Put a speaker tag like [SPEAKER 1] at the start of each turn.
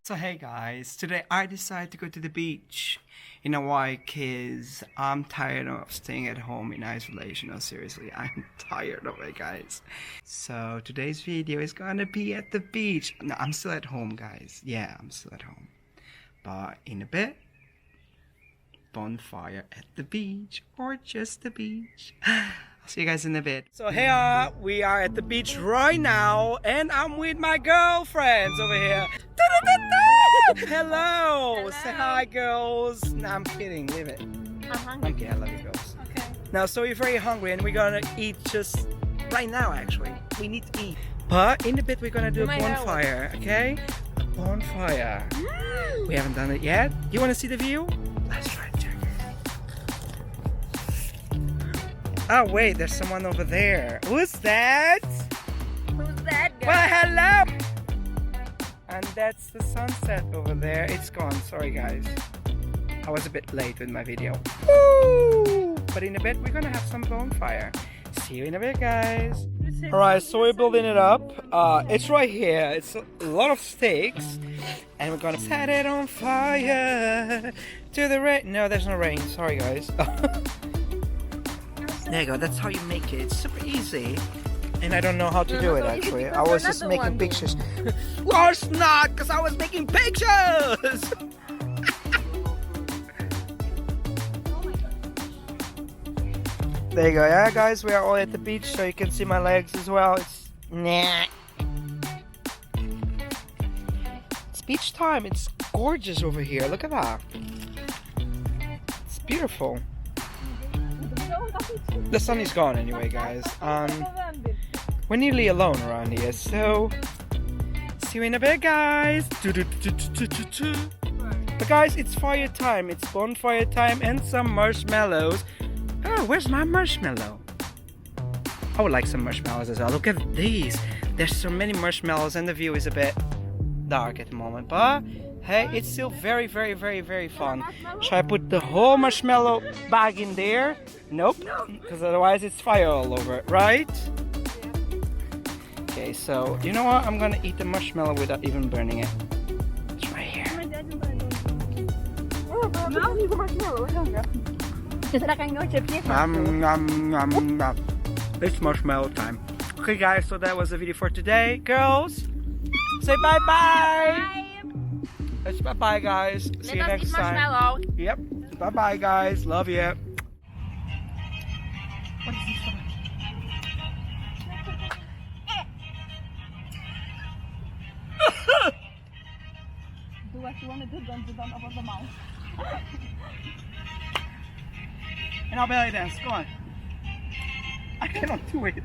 [SPEAKER 1] So hey guys, today I decided to go to the beach. You know why? Cause I'm tired of staying at home in isolation. No, seriously, I'm tired of it, guys. So today's video is gonna be at the beach. No, I'm still at home, guys. Yeah, I'm still at home. But in a bit, bonfire at the beach or just the beach. I'll see you guys in a bit. So here we are at the beach right now, and I'm with my girlfriends over here. Hello. Say hi, girls. No, I'm kidding. Leave it.
[SPEAKER 2] I'm hungry.
[SPEAKER 1] Okay, I love you, girls.
[SPEAKER 2] Okay.
[SPEAKER 1] Now, so we're very hungry, and we're gonna eat just right now. Actually, we need to eat. But in a bit, we're gonna do a bonfire. Okay, a bonfire. We haven't done it yet. You want to see the view? Let's try and check it. Oh wait, there's someone over there. Who's that?
[SPEAKER 2] Who's that guy?
[SPEAKER 1] Well, hello. And that's the sunset over there. It's gone. Sorry, guys. I was a bit late with my video. Woo! But in a bit, we're gonna have some bonfire. See you in a bit, guys. Alright, so we're building it up. It's right here. It's a lot of sticks. And we're gonna set it on fire to the rain. No, there's no rain. Sorry, guys. There you go. That's how you make it. It's super easy. And I don't know how to do it, actually. I was just making pictures. Well, it's not, because I was making pictures! There you go. Yeah, guys, we are all at the beach, so you can see my legs as well. It's It's beach time. It's gorgeous over here. Look at that. It's beautiful. The sun is gone anyway, guys. We're nearly alone around here, so see you in a bit, guys. But guys, it's fire time. It's bonfire time and some marshmallows. Oh, where's my marshmallow? I would like some marshmallows as well. Look at these. There's so many marshmallows and the view is a bit dark at the moment. But hey, it's still very, very, very, very fun. Should I put the whole marshmallow bag in there? Nope, because otherwise it's fire all over it, right? Okay, so you know what? I'm gonna eat the marshmallow without even burning it. It's right here. It's marshmallow time. Okay, guys, so that was the video for today. Girls, say bye-bye. Let's bye-bye, guys. See you next time. Yep. Bye-bye, guys. Love you. What is this one?
[SPEAKER 2] Do what you want to do, don't do that over the mouth.
[SPEAKER 1] And I'll belly dance. Go on. I cannot do it.